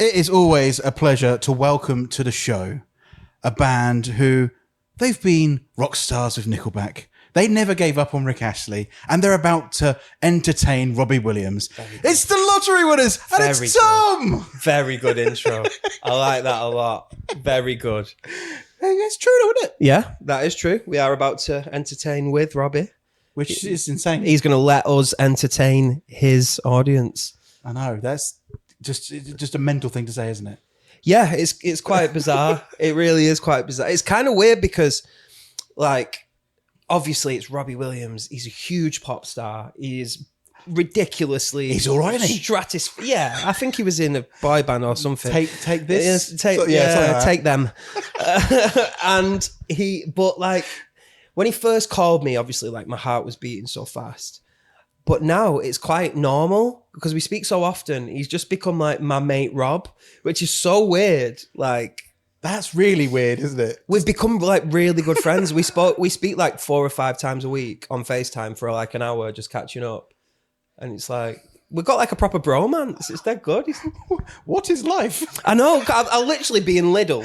It is always a pleasure to welcome to the show a band who they've been rock stars with Nickelback. They never gave up on Rick Astley, and they're about to entertain Robbie Williams. It's the Lottery Winners, and it's Thom! Very good intro. I like that a lot. Very good. Hey, it's true, though, isn't it? Yeah, that is true. We are about to entertain with Robbie. Which is insane. He's going to let us entertain his audience. I know, that's just a mental thing to say, isn't it? Yeah, it's quite bizarre. It really is quite bizarre. It's kind of weird because, like, obviously it's Robbie Williams. He's a huge pop star. He is ridiculously... He's all right, isn't he? Yeah, I think he was in a boy band or something. Take this? Yes, take them. But like, when he first called me, obviously, like, my heart was beating so fast. But now it's quite normal because we speak so often. He's just become like my mate Rob, which is so weird. Like, that's really weird, isn't it? We've become like really good friends. We speak like 4 or 5 times a week on FaceTime for like an hour, just catching up. And it's like, we've got like a proper bromance. It's dead good. What is life? I know. I'll literally be in Lidl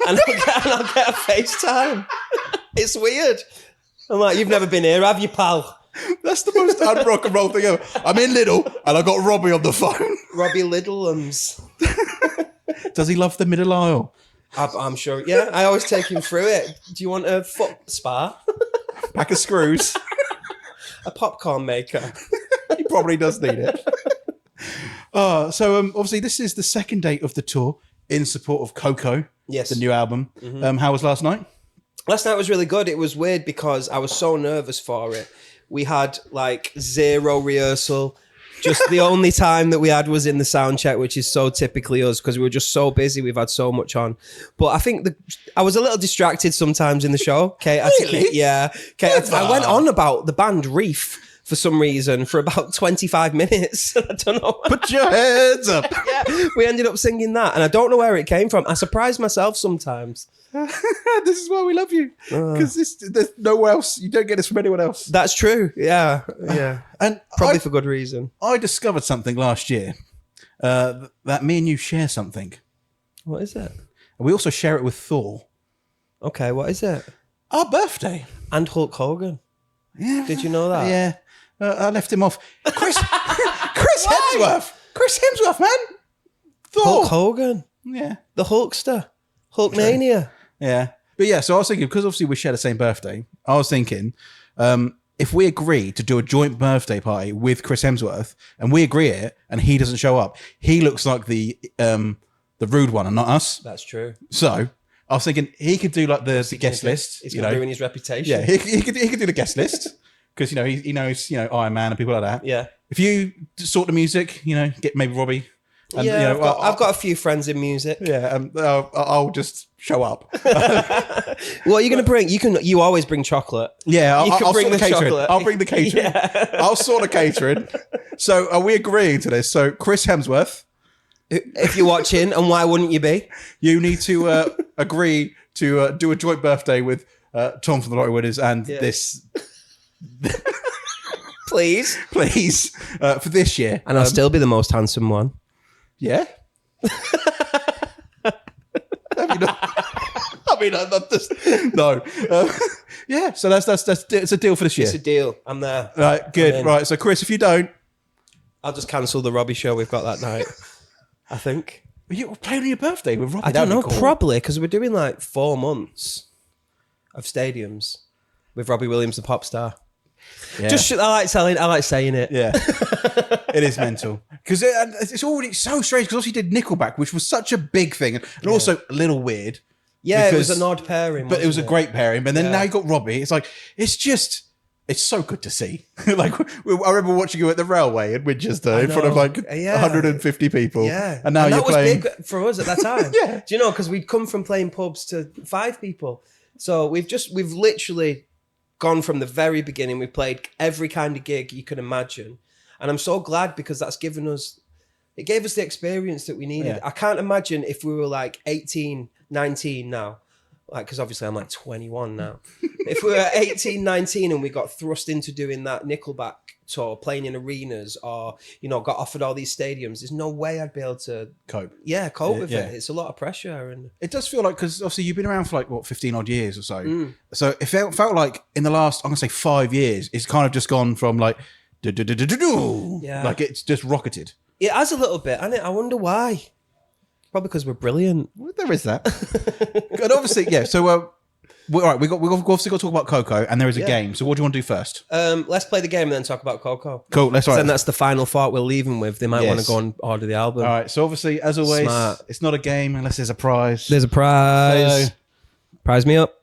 and I'll get a FaceTime. It's weird. I'm like, you've never been here, have you, pal? That's the most un-rock and roll thing ever. I'm in Lidl and I got Robbie on the phone. Robbie Lidlums. Does he love the middle aisle? I'm sure. Yeah, I always take him through it. Do you want a foot spa? Pack of screws. A popcorn maker. He probably does need it. So obviously this is the second date of the tour in support of KOKO, yes, the new album. Mm-hmm. How was last night? Last night was really good. It was weird because I was so nervous for it. We had like 0 rehearsal. Just the only time that we had was in the sound check, which is so typically us because we were just so busy. We've had so much on. But I think I was a little distracted sometimes in the show. Okay, really? Yeah. Okay, I went on about the band Reef for some reason for about 25 minutes. I don't know. Put your heads up. Yeah, we ended up singing that, and I don't know where it came from. I surprise myself sometimes. This is why we love you, because there's nowhere else. You don't get this from anyone else. That's true. Yeah, and probably for good reason. I discovered something last year that me and you share something. What is it? We also share it with Thor. Okay, what is it? Our birthday. And Hulk Hogan. Yeah. Did you know that? Yeah. I left him off. Chris Hemsworth. Chris Hemsworth, man. Thor. Hulk Hogan. Yeah. The Hulkster. Hulkmania. Yeah. But yeah, so I was thinking, because obviously we share the same birthday, I was thinking, if we agree to do a joint birthday party with Chris Hemsworth, and we agree it, and he doesn't show up, he looks like the rude one and not us. That's true. So I was thinking he could do like the guest list. He's going to ruin his reputation. Yeah, he could do the guest list. Because, he knows, Iron Man and people like that. Yeah. If you sort the music, get maybe Robbie. And, yeah, I've got a few friends in music. Yeah, I'll just show up. What are you going to bring? You always bring chocolate. Yeah, I'll bring sort the catering. chocolate. I'll bring the catering. Yeah. I'll sort the catering. So are we agreeing to this? So Chris Hemsworth. If you're watching, and why wouldn't you be? You need to agree to do a joint birthday with Thom from the Lottery Winners and this... Please for this year, and I'll still be the most handsome one. Yeah. No. Yeah. So that's it's a deal for this year. It's a deal. I'm there. Right. Good. Right. So Chris, if you don't, I'll just cancel the Robbie show we've got that night. I think. You're playing on your birthday with Robbie. I don't know. Cool. Probably because we're doing like 4 months of stadiums with Robbie Williams, the pop star. Yeah. I like saying it. Yeah, it is mental because it's already so strange. Because also he did Nickelback, which was such a big thing, and also a little weird. Yeah, it was an odd pairing, but it was a great pairing. But then now you got Robbie. It's like it's so good to see. Like I remember watching you at the railway in Winchester in front of like 150 people. Yeah, and now you're playing. That was big for us at that time. Yeah, do you know? Because we'd come from playing pubs to 5 people, so we've literally gone from the very beginning. We played every kind of gig you can imagine, and I'm so glad because it gave us the experience that we needed. I can't imagine if we were like 18, 19 now, like, because obviously I'm like 21 now. If we were 18, 19 and we got thrust into doing that Nickelback tour, playing in arenas, or got offered all these stadiums, there's no way I'd be able to cope with it. It's a lot of pressure, and it does feel like, because obviously you've been around for like 15 odd years or so. So it felt like in the last, I'm gonna say 5 years, it's kind of just gone from like like it's just rocketed. It has a little bit, and I wonder why. Probably because we're brilliant. Well, there is that. And obviously, yeah. So, all right, we've obviously got to talk about KOKO, and there is a game. So, what do you want to do first? Let's play the game and then talk about KOKO. Cool. Let's Then that's the final thought we're leaving with. They might want to go and order the album. All right. So, obviously, as always, Smart. It's not a game unless there's a prize. There's a prize. Prize me up.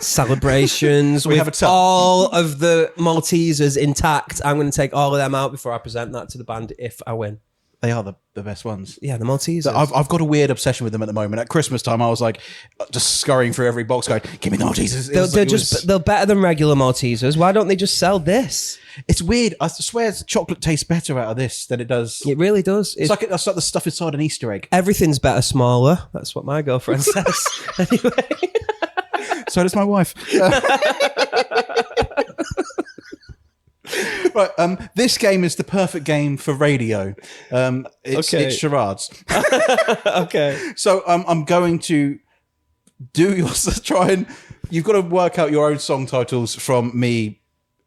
Celebrations. We have a tub. All of the Maltesers intact. I'm going to take all of them out before I present that to the band if I win. They are the best ones. Yeah, the Maltesers. So I've got a weird obsession with them at the moment. At Christmas time, I was like just scurrying through every box going, give me the Maltesers. They're better than regular Maltesers. Why don't they just sell this? It's weird. I swear chocolate tastes better out of this than it does. It really does. That's like the stuff inside an Easter egg. Everything's better smaller. That's what my girlfriend says. Anyway. So does my wife. Right, this game is the perfect game for radio. It's charades. Okay. So I'm going to do you've got to work out your own song titles from me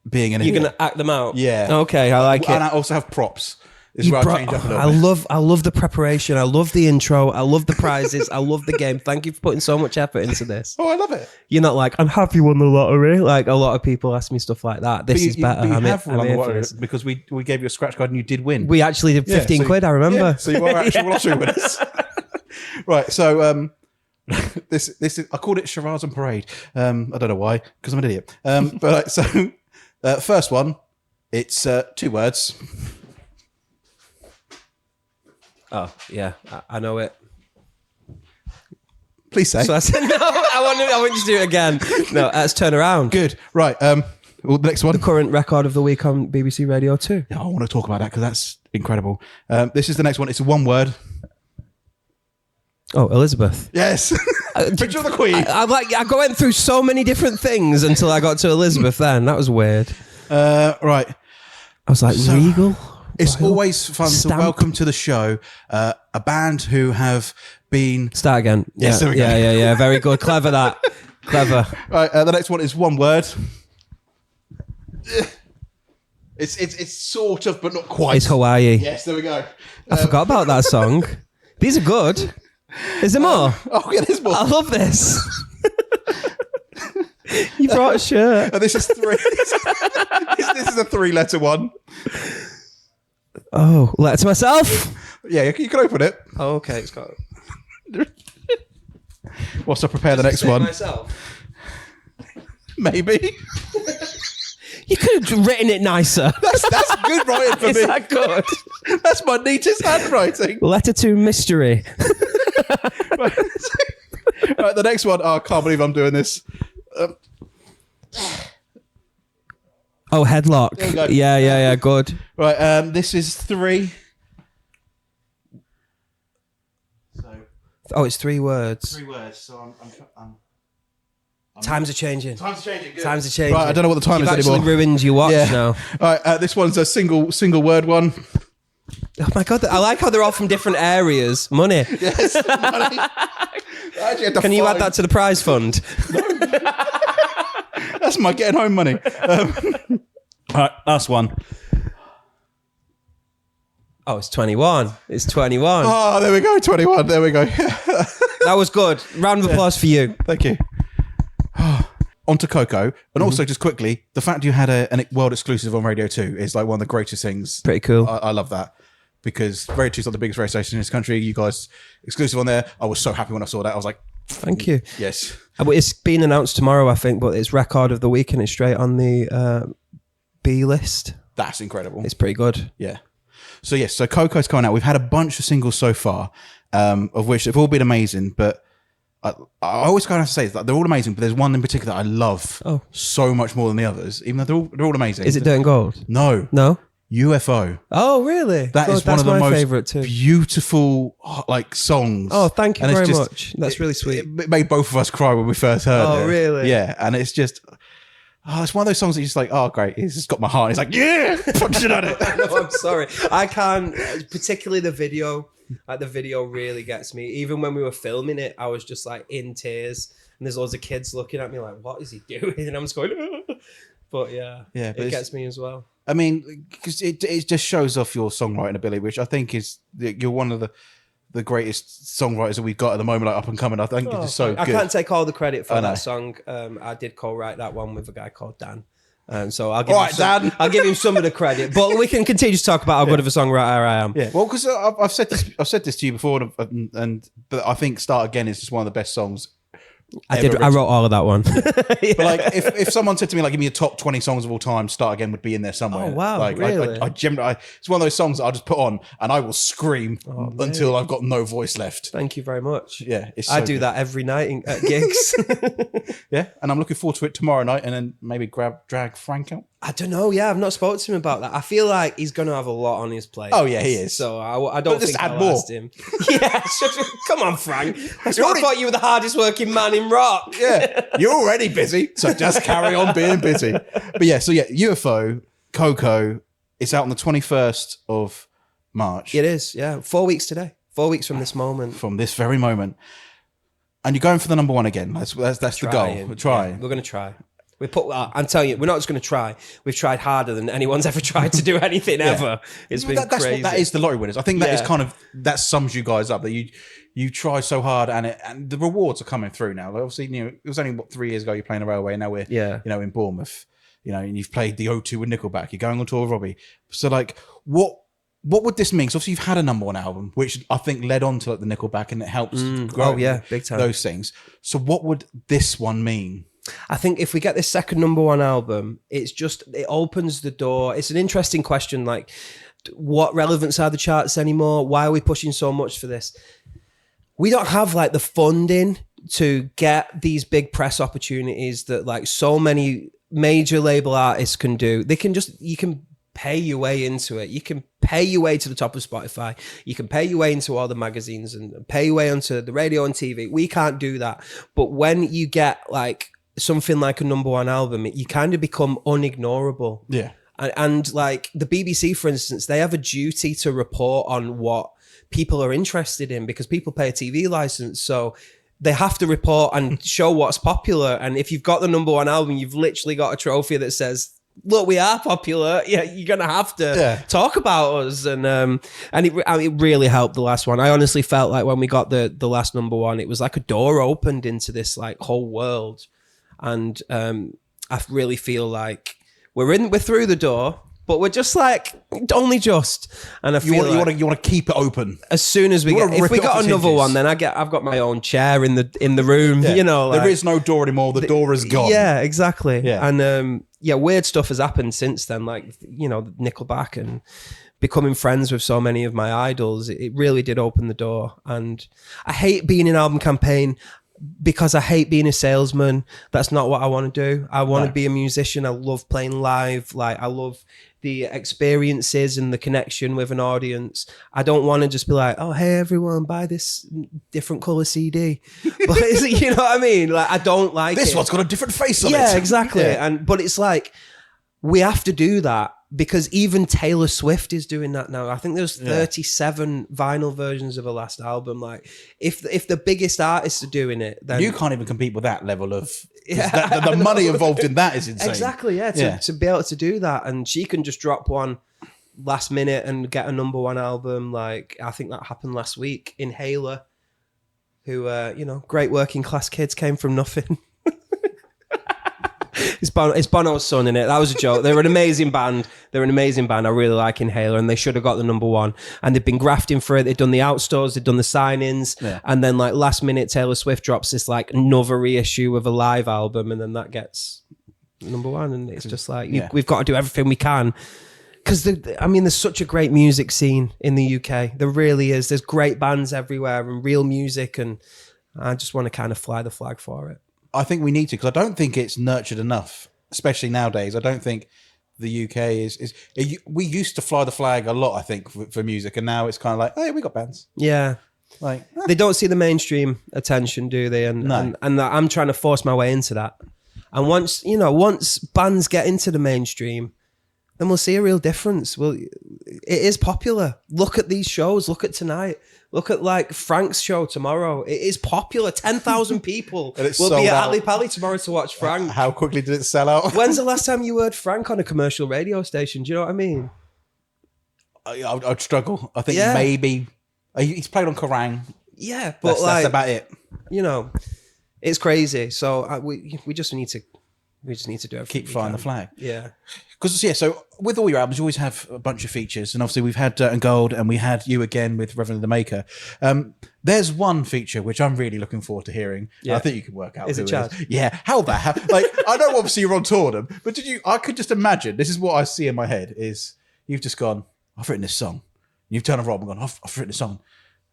being an idiot. You're going to act them out? Yeah. Okay, I like it. And I also have props. This is where I change up a little bit. I love the preparation. I love the intro. I love the prizes. I love the game. Thank you for putting so much effort into this. Oh, I love it. You're not like, I'm happy you won the lottery. Like a lot of people ask me stuff like that. This is better. You have won the lottery because we gave you a scratch card and you did win. We actually did 15 quid, I remember. Yeah, so you are actual lottery winners. Right, so this is, I called it Charades and Parade. I don't know why, because I'm an idiot. But so first one, it's 2 words. Oh, yeah, I know it. Please say. So I said, no, I want you to do it again. No, let's turn around. Good. Right. Well, the next one. The current record of the week on BBC Radio 2. Yeah, I want to talk about that because that's incredible. This is the next one. It's 1 word. Oh, Elizabeth. Yes. Picture of the Queen. I went through so many different things until I got to Elizabeth then. That was weird. Right. I was like, regal? It's always fun to welcome to the show a band who have been... Start again. Yes, there we go. Yeah. Very good. Clever that. Clever. Right, the next one is 1 word. It's sort of, but not quite. It's Hawaii. Yes, there we go. I forgot about that song. These are good. Is there more? Oh, yeah, there's more. I love this. You brought a shirt. And this is 3. This is a 3-letter one. Oh, letter to myself? Yeah, you can open it. Oh, okay. It's got... Whilst I prepare the next one. Myself. Maybe. You could have written it nicer. That's good writing for me. Is that good? That's my neatest handwriting. Letter to mystery. Right. Right, the next one. Oh, I can't believe I'm doing this. Oh, headlock. There we go. Yeah, good. Right, this is 3. Oh, it's 3 words. 3 words. So I'm Times are changing. Times are changing. Good. Times are changing. Right, I don't know what the time You've is actually anymore. ruined your watch now. All right, this one's a single word one. Oh my God, I like how they're all from different areas. Money. Yes, money. Can you add that to the prize fund? That's my getting home money. All right, last one. Oh, it's 21. It's 21. Oh, there we go, 21. There we go. That was good. Round of applause for you. Thank you. On to KOKO. And also, just quickly, the fact you had a world exclusive on Radio 2 is like one of the greatest things. Pretty cool. I love that. Because Radio 2 is not the biggest radio station in this country. You guys exclusive on there. I was so happy when I saw that. I was like, thank you. Yes. It's being announced tomorrow, I think, but it's record of the week and it's straight on the B list. That's incredible. It's pretty good. Yeah. So yes, so KOKO's coming out. We've had a bunch of singles so far, of which they've all been amazing. But I always kind of say that they're all amazing. But there's one in particular that I love so much more than the others, even though they're all amazing. Is it Dirt and Gold? No. UFO. Oh, really? That is one of the most favorite too. Beautiful like songs. Oh, thank you very much. That's it, really sweet. It made both of us cry when we first heard it. Oh, really? Yeah, and it's just Oh, it's one of those songs that you're just like, oh, great. He's just got my heart. He's like, yeah, punch it at it. No, I'm sorry. I can't, particularly the video. Like the video really gets me. Even when we were filming it, I was just like in tears. And there's loads of kids looking at me like, what is he doing? And I'm just going, ah. But yeah, it gets me as well. I mean, because it just shows off your songwriting ability, which I think is, you're one of the greatest songwriters that we've got at the moment, like up and coming. I think it's just so good. I can't take all the credit for that song. I did co-write that one with a guy called Dan. So I'll give him some of the credit, but we can continue to talk about how good of a songwriter I am. Yeah, well, because I've said this to you before, but I think "Start Again" is just one of the best songs. I wrote all of that one. Yeah. But like, if someone said to me, like, give me your top 20 songs of all time, "Start Again" would be in there somewhere. Oh wow, like, really? I generally, it's one of those songs that I'll just put on and I will scream until I've got no voice left. Thank you very much. Yeah, I do that every night at gigs. Yeah, and I'm looking forward to it tomorrow night, and then maybe drag Frank out. I don't know. Yeah, I've not spoken to him about that. I feel like he's going to have a lot on his plate. Oh yeah, he is. So I don't think add I'll more. ask him. Yeah, come on, Frank. I thought you were the hardest working man in rock. Yeah, you're already busy, so just carry on being busy. But yeah, UFO, KOKO, it's out on the 21st of March. It is, yeah. 4 weeks today. 4 weeks from this moment. From this very moment. And you're going for the number one again. That's the goal. We're trying. Yeah, we're going to try. I'm telling you, we're not just going to try. We've tried harder than anyone's ever tried to do anything ever. It's been crazy. That is the lottery winners. I think that is kind of, that sums you guys up, that you try so hard, and the rewards are coming through now. Like obviously, it was only 3 years ago you're playing a Railway, and now we're in Bournemouth. And you've played the O2 with Nickelback. You're going on tour with Robbie. So like, what would this mean? So obviously you've had a number one album, which I think led on to like the Nickelback, and it helps grow big time. Those things. So what would this one mean? I think if we get this second number one album, it opens the door. It's an interesting question. Like, what relevance are the charts anymore? Why are we pushing so much for this? We don't have like the funding to get these big press opportunities that like so many major label artists can do. You can pay your way into it. You can pay your way to the top of Spotify. You can pay your way into all the magazines and pay your way onto the radio and TV. We can't do that. But when you get like something like a number one album, you kind of become unignorable. Yeah. And like the BBC, for instance, they have a duty to report on what people are interested in, because people pay a TV license. So they have to report and show what's popular. And if you've got the number one album, you've literally got a trophy that says, look, we are popular. Yeah, you're going to have to talk about us. And it really helped, the last one. I honestly felt like when we got the last number one, it was like a door opened into this like whole world. And I really feel like we're through the door, but we're just like only just. And I feel you want to keep it open. As soon as if we got another one, then I've got my own chair in the room. Yeah. Like, there is no door anymore. The door is gone. Yeah, exactly. Yeah. And weird stuff has happened since then. Like Nickelback and becoming friends with so many of my idols. It really did open the door. And I hate being in album campaign, because I hate being a salesman. That's not what I want to do. I want to be a musician. I love playing live. Like, I love the experiences and the connection with an audience. I don't want to just be like, oh, hey, everyone, buy this different color CD. But you know what I mean? Like, I don't like this one's got a different face on it. Yeah, exactly. Yeah. But it's like, we have to do that, because even Taylor Swift is doing that now. I think there's 37 vinyl versions of her last album. Like, if the biggest artists are doing it, then you can't even compete with that level of the money involved in that is insane. Exactly, to be able to do that, and she can just drop one last minute and get a number one album. Like, I think that happened last week. Inhaler, who great working class kids, came from nothing. It's Bono's son in it. That was a joke. They're an amazing band. I really like Inhaler, and they should have got the number one. And they've been grafting for it. They've done the outstores, they've done the sign-ins. Yeah. And then like last minute, Taylor Swift drops this like another reissue of a live album, and then that gets number one. And it's just like, we've got to do everything we can. Because, there's such a great music scene in the UK. There really is. There's great bands everywhere and real music. And I just want to kind of fly the flag for it. I think we need to, because I don't think it's nurtured enough, especially nowadays. I don't think the UK is. We used to fly the flag a lot, I think, for music, and now it's kind of like, hey, we got bands. Yeah, like they don't see the mainstream attention, do they? And I'm trying to force my way into that. And once bands get into the mainstream, then we'll see a real difference. It is popular. Look at these shows. Look at tonight. Look at like Frank's show tomorrow. It is popular. 10,000 people will be at Ali Pally tomorrow to watch Frank. How quickly did it sell out? When's the last time you heard Frank on a commercial radio station? Do you know what I mean? I'd struggle. I think maybe he's played on Kerrang. Yeah, but that's about it. It's crazy. So we just need to do everything. Keep flying the flag. Yeah. Because so with all your albums, you always have a bunch of features, and obviously we've had Dirt and Gold, and we had You Again with Reverend the Maker. There's one feature which I'm really looking forward to hearing. Yeah. I think you can work out. Is it Chad? Yeah. How that? Like, I know obviously you're on tour with them, but I could just imagine. This is what I see in my head: is you've just gone, I've written this song. You've turned to Rob and gone, I've written this song.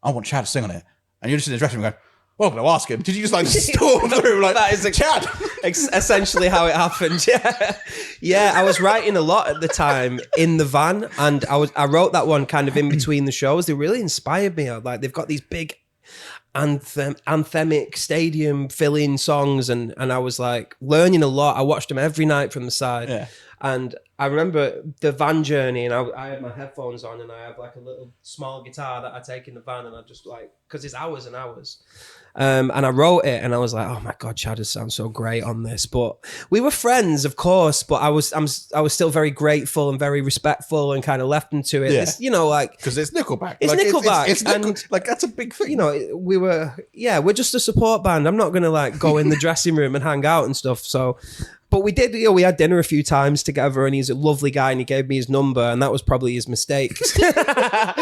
I want Chad to sing on it, and you're just in the dressing room going, well, I'm going to ask him. Did you just like storm through like that? Is Chad? Essentially how it happened. Yeah. I was writing a lot at the time in the van, and I wrote that one kind of in between the shows. They really inspired me. Like they've got these big anthemic stadium filling songs, and I was like learning a lot. I watched them every night from the side. Yeah. And I remember the van journey, and I had my headphones on, and I have like a little small guitar that I take in the van, and I just like, because it's hours and hours. And I wrote it, and I was like, oh my God, Chad sounds so great on this. But we were friends, of course, but I was still very grateful and very respectful, and kind of left him to it. Yeah. This, like, because it's Nickelback. It's like, Nickelback. It's and like, that's a big thing. We're just a support band. I'm not going to like go in the dressing room and hang out and stuff. So, but we did, we had dinner a few times together, and he's a lovely guy, and he gave me his number, and that was probably his mistake. Chad,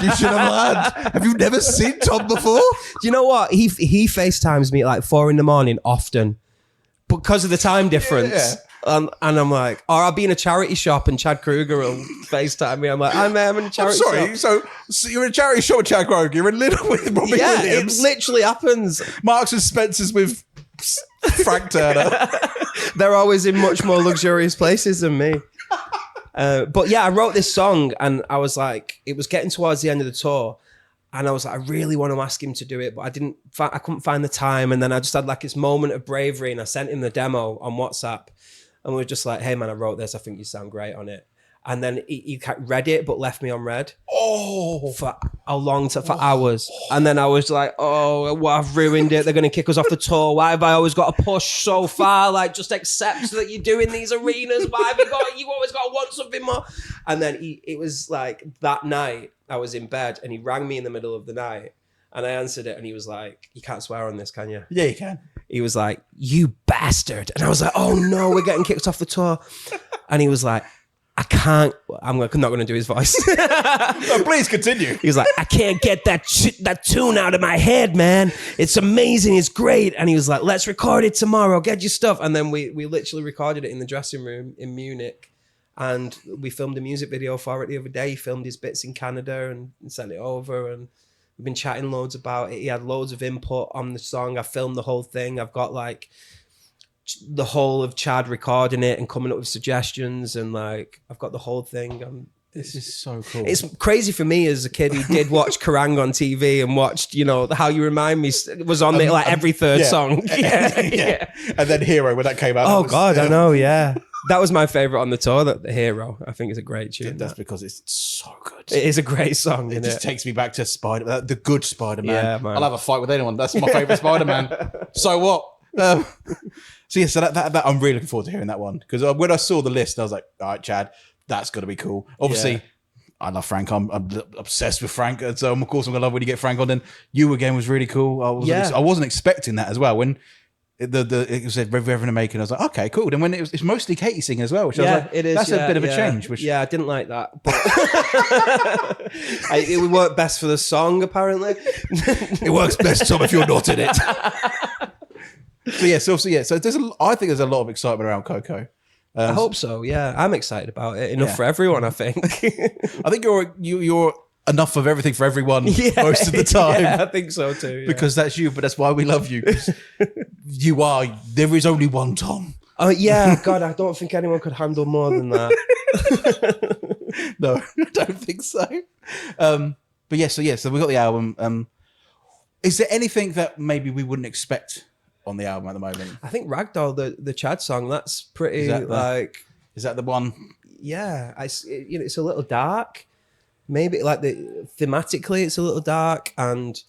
you should have learned. Have you never seen Thom before? Do you know what? He FaceTimes me at like 4 a.m. often because of the time difference. Yeah. And I'm like, or I'll be in a charity shop and Chad Kruger will FaceTime me. I'm like, I'm in a charity shop. So you're in a charity shop with Chad Kruger, you're in Little with Robbie Williams. It literally happens. Marks and Spencer's with Frank Turner. They're always in much more luxurious places than me. But yeah, I wrote this song, and I was like, it was getting towards the end of the tour, and I was like, I really want to ask him to do it, but I couldn't find the time. And then I just had like this moment of bravery, and I sent him the demo on WhatsApp, and we were just like, hey man, I wrote this. I think you sound great on it. And then he read it, but left me on red. Oh, for hours. And then I was like, oh, well, I've ruined it. They're going to kick us off the tour. Why have I always got to push so far? Like, just accept that you're doing these arenas. Why have you always got to want something more? And then it was like that night, I was in bed, and he rang me in the middle of the night, and I answered it, and he was like, you can't swear on this, can you? Yeah, you can. He was like, you bastard. And I was like, oh no, we're getting kicked off the tour. And he was like, I'm not going to do his voice. No, please continue. He was like, I can't get that tune out of my head, man. It's amazing. It's great. And he was like, let's record it tomorrow. Get your stuff. And then we literally recorded it in the dressing room in Munich. And we filmed a music video for it the other day. He filmed his bits in Canada and sent it over. And we've been chatting loads about it. He had loads of input on the song. I filmed the whole thing. I've got like the whole of Chad recording it and coming up with suggestions, and like I've got the whole thing. This is so cool. It's crazy for me as a kid who did watch Kerrang on TV and watched, How You Remind Me was on there like every third song. Yeah. And then Hero, when that came out. Oh God, I know. Yeah, that was my favorite on the tour. The Hero, I think, is a great tune. That's because it's so good. It is a great song. It just takes me back to the good Spider-Man. Yeah, man. I'll have a fight with anyone. That's my favorite Spider-Man. So what? So that I'm really looking forward to hearing that one, because when I saw the list, I was like, all right, Chad, that's got to be cool. Obviously, I love Frank. I'm obsessed with Frank, and so of course I'm gonna love when you get Frank on. Then You Again was really cool. I wasn't expecting that as well. When it said Reverend Maker, I was like, okay, cool. Then when it's mostly Katie singing as well, which I was like, it is. That's a bit of a change. Which I didn't like that, but it worked best for the song apparently. It works best, Tom, if you're not in it. So I think there's a lot of excitement around KOKO. I hope so. Yeah, I'm excited about it. Enough for everyone, I think. I think you're enough of everything for everyone most of the time. Yeah, I think so too. Yeah. Because that's you, but that's why we love you. You are. There is only one Thom. Oh yeah, God, I don't think anyone could handle more than that. No, I don't think so. So we got the album. Is there anything that maybe we wouldn't expect on the album at the moment? I think Ragdoll, the Chad song, that's pretty Is that the one? Yeah, it's a little dark. Maybe like thematically, it's a little dark, and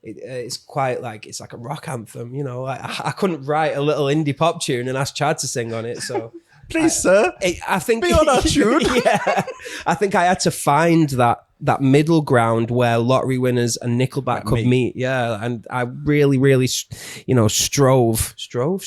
it's quite like it's like a rock anthem. You know, I couldn't write a little indie pop tune and ask Chad to sing on it. So please, sir, I think be on our tune. Yeah, I think I had to find that middle ground where Lottery Winners and Nickelback could meet. Yeah, and I really, really, strive to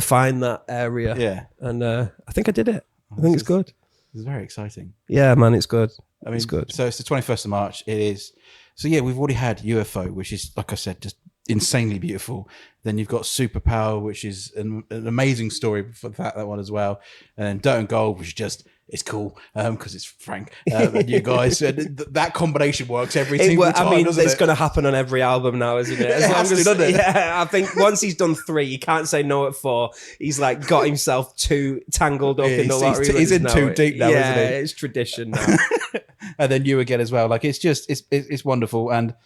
find that area. Yeah, and I think I did it. I think it's good. It's very exciting. Yeah, man, it's good. I mean, it's good. So it's the 21st of March. It is. So yeah, we've already had UFO, which is, like I said, just insanely beautiful. Then you've got Superpower, which is an amazing story for that one as well. And then Dirt and Gold, which is just, it's cool because it's Frank and you guys. That combination works every single time. I mean, it's going to happen on every album now, isn't it? Yeah, I think once he's done 3, you can't say no at 4. He's like got himself too tangled up in the Lottery. He's in too deep now, isn't he? Yeah, it's tradition now. And then you again as well. Like it's wonderful, and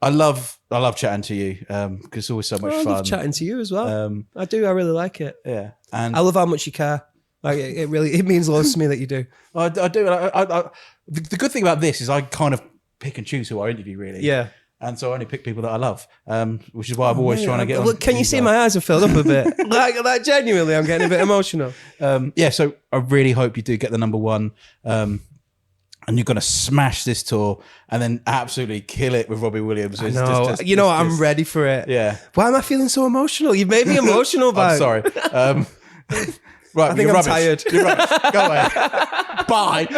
I love chatting to you because it's always so much fun. I love chatting to you as well. I do. I really like it. Yeah, and I love how much you care. Like it means loads to me that you do. I do. The good thing about this is I kind of pick and choose who I interview, really. Yeah. And so I only pick people that I love, which is why I'm always trying to get on. Look, can you see my eyes have filled up a bit? like genuinely, I'm getting a bit emotional. Yeah, so I really hope you do get the number 1. And you're going to smash this tour and then absolutely kill it with Robbie Williams. I'm ready for it. Yeah. Why am I feeling so emotional? You've made me emotional, Bang. I'm sorry. Right, I think I'm tired. You're rubbish. Go away. Bye.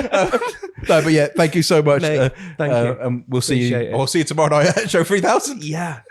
No, but yeah, thank you so much. Mate, thank you. And we'll see you. I'll see you tomorrow night at Show 3000. Yeah.